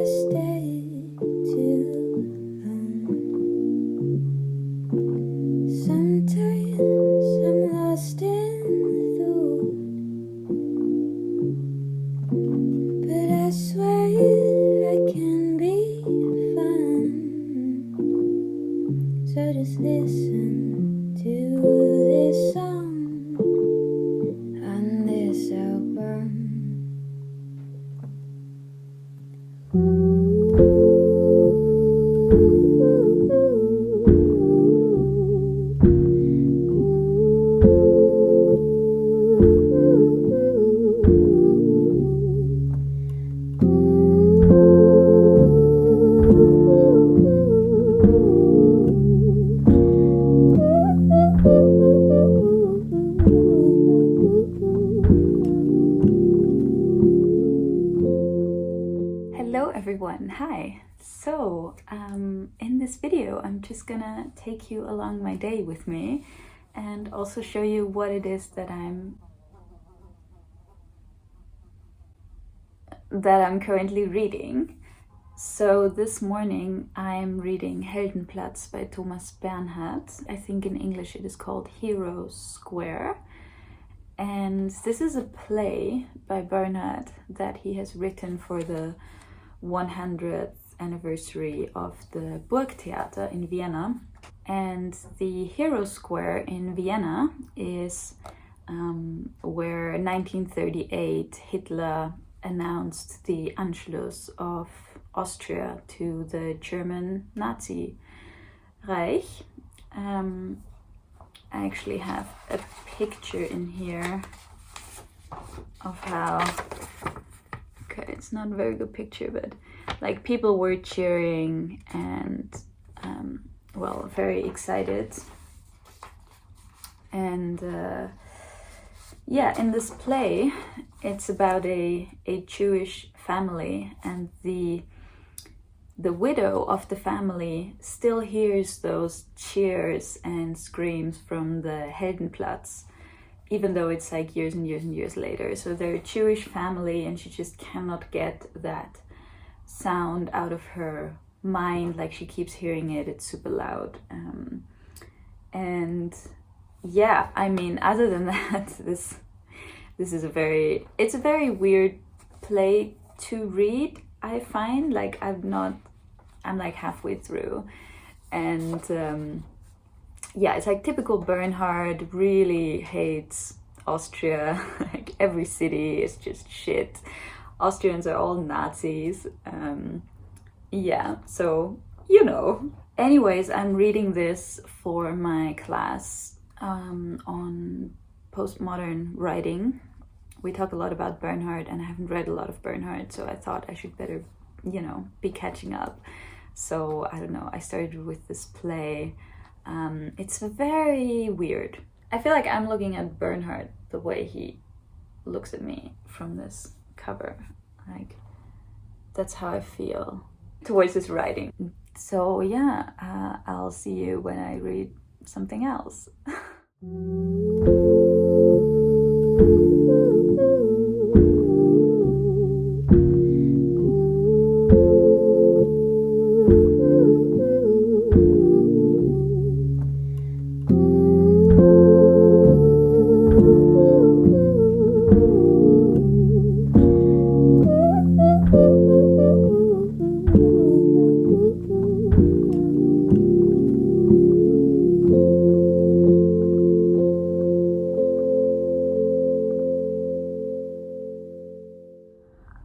stay too long. Sometimes I'm lost in thought, but I swear I can be fun. So just listen to this song on this album. Hello everyone, hi! So, in this video I'm just gonna take you along my day with me and also show you what it is that I'm currently reading. So this morning I'm reading Heldenplatz by Thomas Bernhard. I think in English it is called Hero Square. And this is a play by Bernhard that he has written for the 100th anniversary of the Burgtheater in Vienna. And the Hero Square in Vienna is where 1938 Hitler announced the Anschluss of Austria to the German Nazi Reich. I actually have a picture in here of how, okay, it's not a very good picture, but like people were cheering and well, very excited. And yeah, in this play it's about a Jewish family, and the widow of the family still hears those cheers and screams from the Heldenplatz, even though it's like years and years and years later. So they're a Jewish family and she just cannot get that sound out of her mind. Like she keeps hearing it, it's super loud. And yeah, I mean, other than that, this is a very weird play to read, I find. Like I'm like halfway through, and yeah, it's like typical Bernhard, really hates Austria. Like every city is just shit. Austrians are all Nazis. Yeah, so you know. Anyways, I'm reading this for my class on postmodern writing. We talk a lot about Bernhard, and I haven't read a lot of Bernhard, so I thought I should better, be catching up. So I don't know, I started with this play. It's very weird. I feel like I'm looking at Bernhard the way he looks at me from this cover. Like, that's how I feel towards this writing. So yeah, I'll see you when I read something else.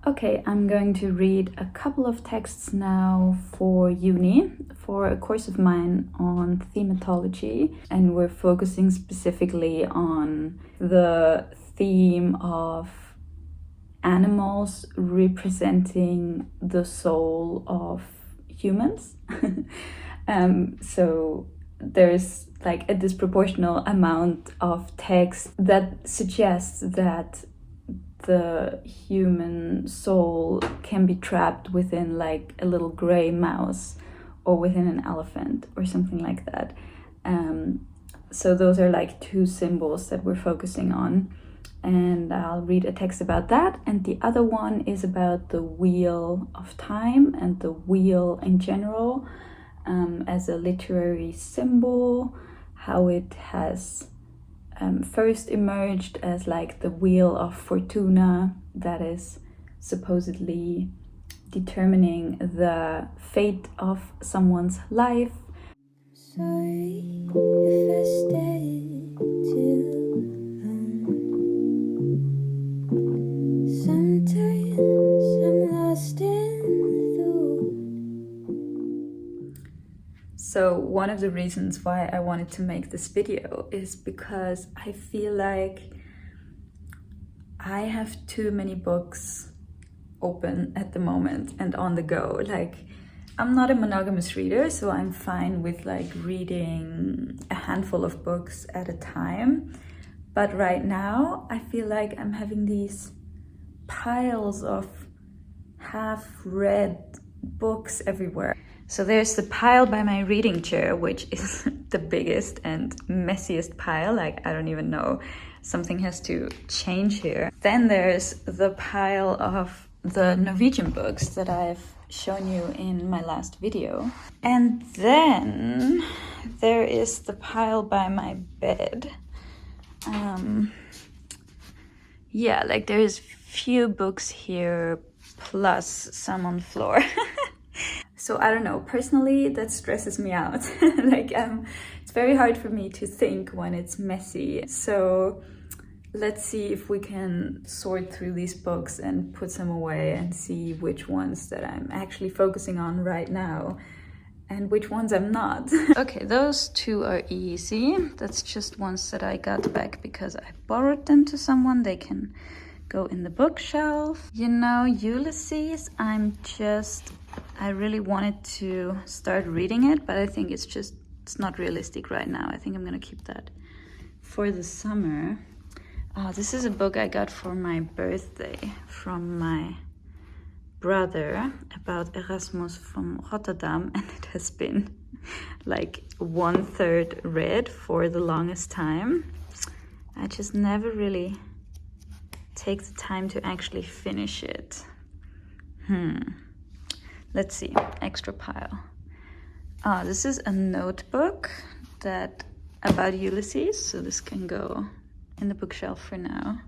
Okay, I'm going to read a couple of texts now for uni, for a course of mine on thematology, and we're focusing specifically on the theme of animals representing the soul of humans. So there's like a disproportional amount of text that suggests that the human soul can be trapped within like a little gray mouse or within an elephant or something like that. So those are like two symbols that we're focusing on. and I'll read a text about that. And the other one is about the wheel of time and the wheel in general, as a literary symbol, how it has first emerged as like the wheel of Fortuna that is supposedly determining the fate of someone's life. Sorry if I stayed too long. Sometimes I'm lost in thought. So one of the reasons why I wanted to make this video is because I feel like I have too many books open at the moment and on the go. Like, I'm not a monogamous reader, so I'm fine with like reading a handful of books at a time. But right now, I feel like I'm having these piles of half-read books everywhere. So there's the pile by my reading chair, which is the biggest and messiest pile. Like, I don't even know. Something has to change here. Then there's the pile of the Norwegian books that I've shown you in my last video. And then there is the pile by my bed. Yeah, like there's few books here plus some on the floor. So I don't know, personally that stresses me out. Like it's very hard for me to think when it's messy. So let's see if we can sort through these books and put some away and see which ones that I'm actually focusing on right now and which ones I'm not. Okay, those two are easy. That's just ones that I got back because I borrowed them to someone. They can go in the bookshelf. You know, Ulysses, I really wanted to start reading it, but I think it's not realistic right now. I think I'm gonna keep that for the summer. This is a book I got for my birthday from my brother about Erasmus from Rotterdam, and it has been like 1/3 read for the longest time. I just never really take the time to actually finish it. Let's see, extra pile. This is a notebook about Ulysses, so this can go in the bookshelf for now.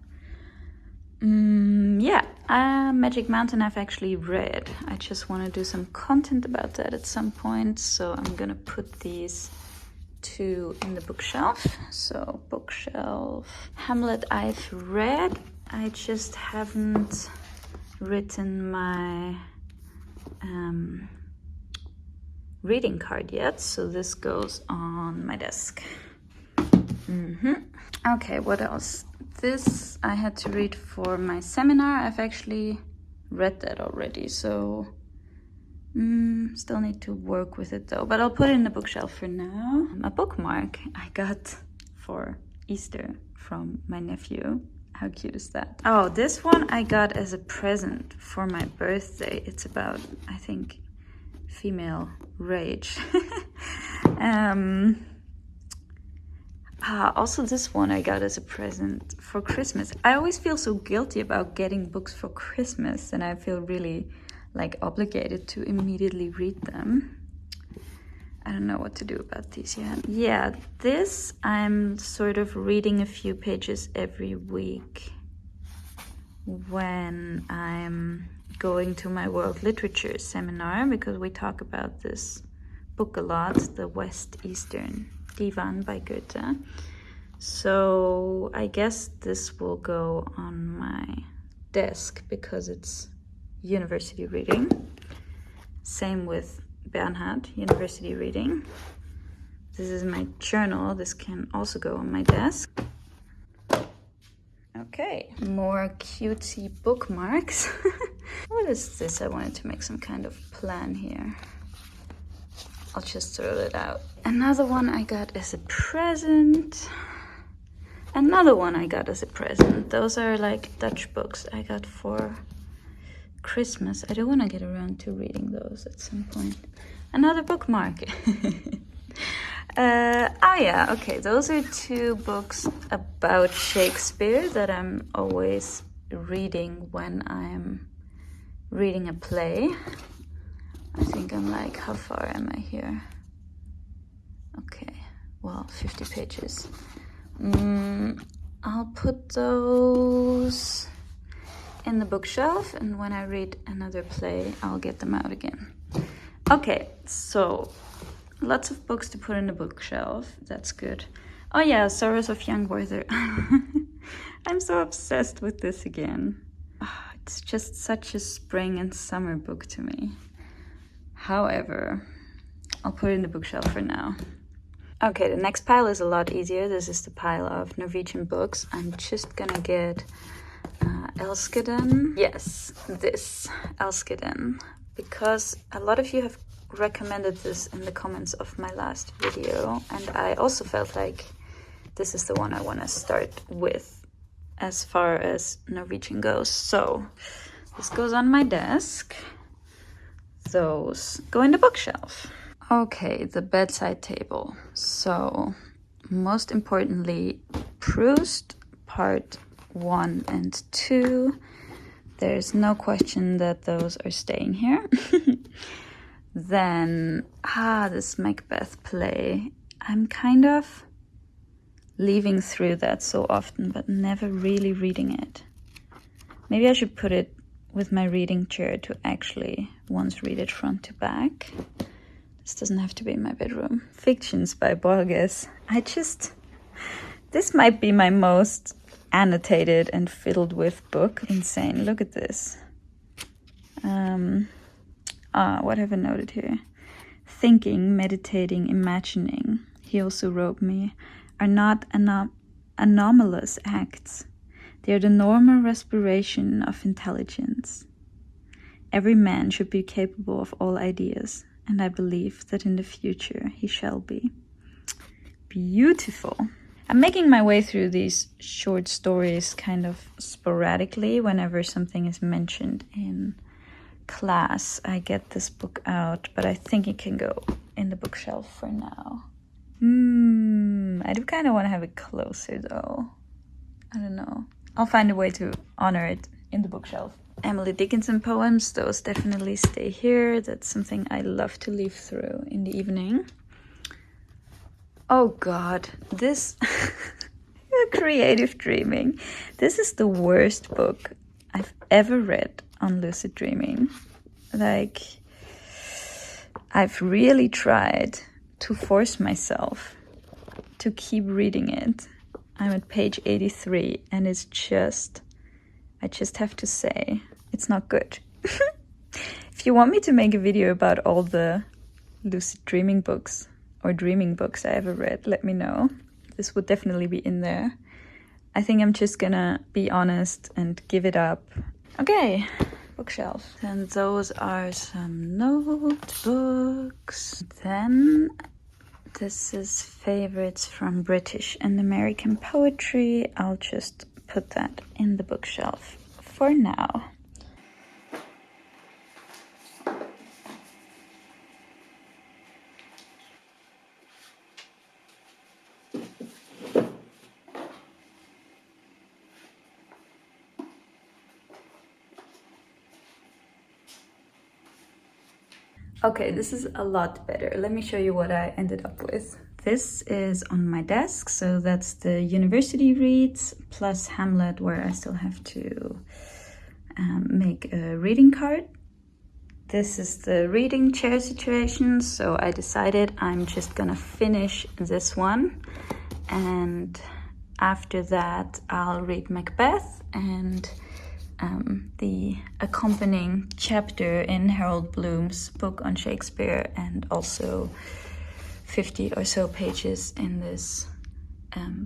Magic Mountain I've actually read. I just want to do some content about that at some point, so I'm gonna put these two in the bookshelf. So bookshelf. Hamlet I've read. I just haven't written my reading card yet, so this goes on my desk. Okay, what else? This I had to read for my seminar. I've actually read that already, so still need to work with it though, but I'll put it in the bookshelf for now. A bookmark I got for Easter from my nephew. How cute is that? Oh, this one I got as a present for my birthday. It's about, I think, female rage. Also this one I got as a present for Christmas. I always feel so guilty about getting books for Christmas, and I feel really like obligated to immediately read them. I don't know what to do about these yet. Yeah, this I'm sort of reading a few pages every week when I'm going to my world literature seminar, because we talk about this book a lot, the West Eastern Divan by Goethe. So I guess this will go on my desk because it's university reading. Same with Bernhard, university reading. This is my journal. This can also go on my desk. Okay, more cutesy bookmarks. What is this? I wanted to make some kind of plan here. I'll just throw it out. Another one I got as a present. Another one I got as a present. Those are like Dutch books I got for Christmas. I don't want to get around to reading those at some point. Another bookmark. Oh yeah, okay. Those are two books about Shakespeare that I'm always reading when I'm reading a play. I think I'm like, how far am I here? Okay, well, 50 pages. I'll put those in the bookshelf, and when I read another play, I'll get them out again. Okay, so lots of books to put in the bookshelf. That's good. Oh yeah, Sorrows of Young Werther. I'm so obsessed with this again. It's just such a spring and summer book to me. However, I'll put it in the bookshelf for now. Okay, the next pile is a lot easier. This is the pile of Norwegian books. I'm just gonna get Elskeden. Yes, this Elskeden, because a lot of you have recommended this in the comments of my last video, and I also felt like this is the one I want to start with as far as Norwegian goes. So this goes on my desk. Those go in the bookshelf. Okay, the bedside table. So most importantly, Proust part 1 and 2. There's no question that those are staying here. Then, this Macbeth play. I'm kind of leaving through that so often, but never really reading it. Maybe I should put it with my reading chair to actually once read it front to back. This doesn't have to be in my bedroom. Fictions by Borges. This might be my most annotated and fiddled with book. Insane, look at this. What have I noted here? Thinking, meditating, imagining, he also wrote me, are not anomalous acts. They are the normal respiration of intelligence. Every man should be capable of all ideas, and I believe that in the future he shall be. Beautiful. I'm making my way through these short stories kind of sporadically. Whenever something is mentioned in class, I get this book out, but I think it can go in the bookshelf for now. I do kind of want to have it closer though. I don't know. I'll find a way to honor it in the bookshelf. Emily Dickinson poems, those definitely stay here. That's something I love to leaf through in the evening. Oh God, this creative dreaming. This is the worst book I've ever read on lucid dreaming. Like, I've really tried to force myself to keep reading it. I'm at page 83 and I just have to say, it's not good. If you want me to make a video about all the lucid dreaming books or dreaming books I ever read, let me know. This would definitely be in there. I think I'm just gonna be honest and give it up. Okay, bookshelf. And those are some notebooks. Then this is favorites from British and American poetry. I'll just put that in the bookshelf for now. Okay, this is a lot better. Let me show you what I ended up with. This is on my desk, so that's the university reads plus Hamlet, where I still have to make a reading card. This is the reading chair situation, so I decided I'm just gonna finish this one, and after that I'll read Macbeth and the accompanying chapter in Harold Bloom's book on Shakespeare, and also 50 or so pages in this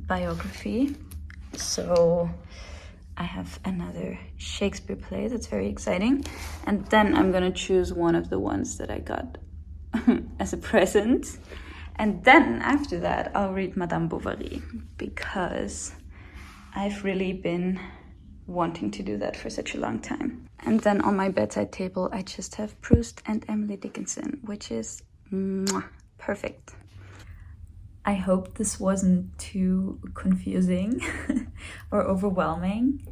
biography. So I have another Shakespeare play that's very exciting, and then I'm gonna choose one of the ones that I got as a present, and then after that I'll read Madame Bovary, because I've really been wanting to do that for such a long time. And then on my bedside table I just have Proust and Emily Dickinson, which is perfect. I hope this wasn't too confusing or overwhelming.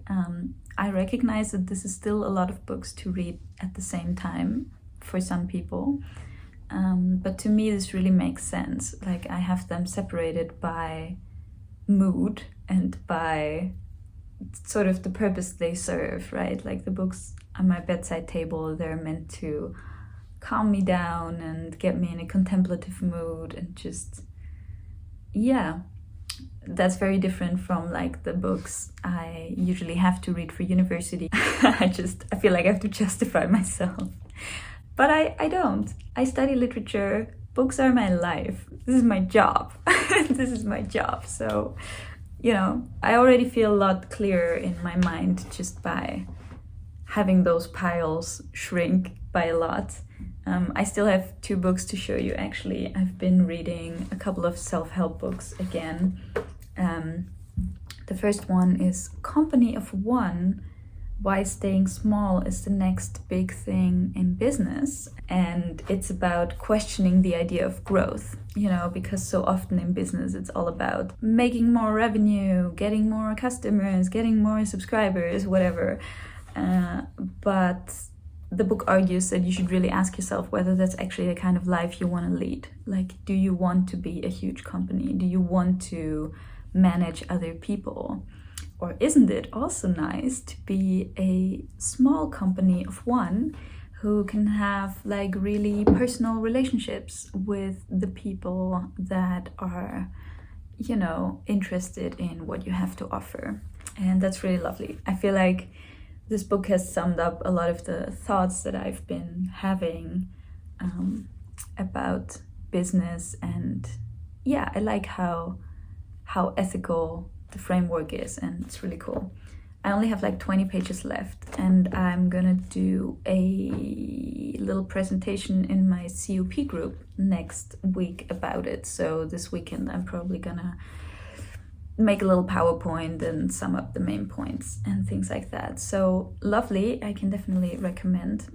I recognize that this is still a lot of books to read at the same time for some people. But to me, this really makes sense. Like, I have them separated by mood and by sort of the purpose they serve, right? Like the books on my bedside table, they're meant to calm me down and get me in a contemplative mood, and just, yeah, that's very different from like the books I usually have to read for university. I feel like I have to justify myself. But I don't. I study literature. Books are my life. This is my job. This is my job. So, you know, I already feel a lot clearer in my mind just by having those piles shrink by a lot. I still have 2 books to show you, actually. I've been reading a couple of self-help books again. The first one is Company of One, Why Staying Small is the Next Big Thing in Business. And it's about questioning the idea of growth, you know, because so often in business it's all about making more revenue, getting more customers, getting more subscribers, whatever. But the book argues that you should really ask yourself whether that's actually the kind of life you want to lead. Like, do you want to be a huge company? Do you want to manage other people? Or isn't it also nice to be a small company of one who can have like really personal relationships with the people that are, you know, interested in what you have to offer? And that's really lovely. I feel like this book has summed up a lot of the thoughts that I've been having about business, and yeah, I like how ethical the framework is, and it's really cool. I only have like 20 pages left, and I'm gonna do a little presentation in my COP group next week about it. So this weekend I'm probably gonna make a little PowerPoint and sum up the main points and things like that. So lovely, I can definitely recommend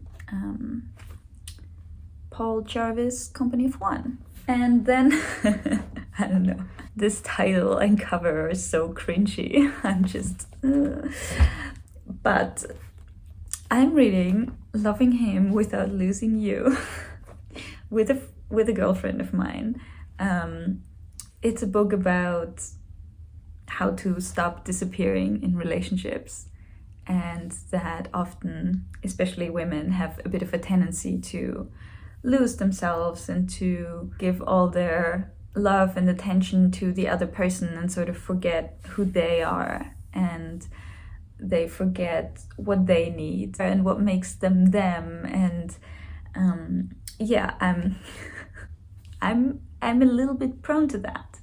Paul Jarvis' Company of One. And then, I don't know, this title and cover are so cringy. I'm just, But I'm reading Loving Him Without Losing You with a girlfriend of mine. It's a book about how to stop disappearing in relationships, and that often, especially women, have a bit of a tendency to lose themselves and to give all their love and attention to the other person and sort of forget who they are, and they forget what they need and what makes them them. And yeah, I'm a little bit prone to that.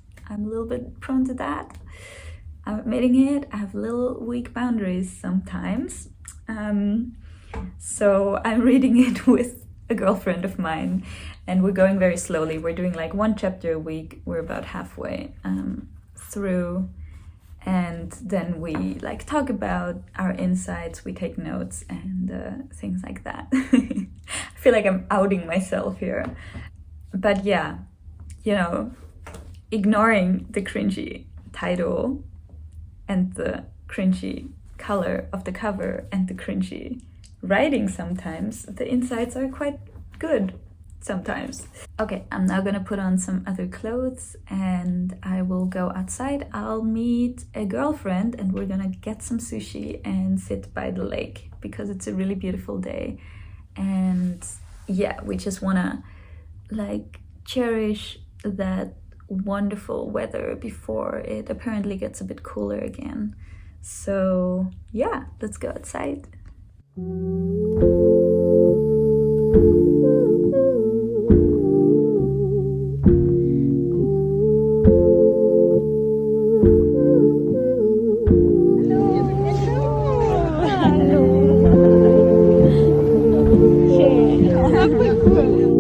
I'm admitting it. I have little weak boundaries sometimes. So I'm reading it with a girlfriend of mine, and we're going very slowly. We're doing like 1 chapter a week. We're about halfway through, and then we like talk about our insights, we take notes and things like that. I feel like I'm outing myself here, but yeah, you know, ignoring the cringy title and the cringy color of the cover and the cringy writing, sometimes the insights are quite good sometimes. Okay, I'm now gonna put on some other clothes and I will go outside. I'll meet a girlfriend and we're gonna get some sushi and sit by the lake because it's a really beautiful day. And yeah, we just wanna like cherish that wonderful weather before it apparently gets a bit cooler again. So yeah, let's go outside. Hello.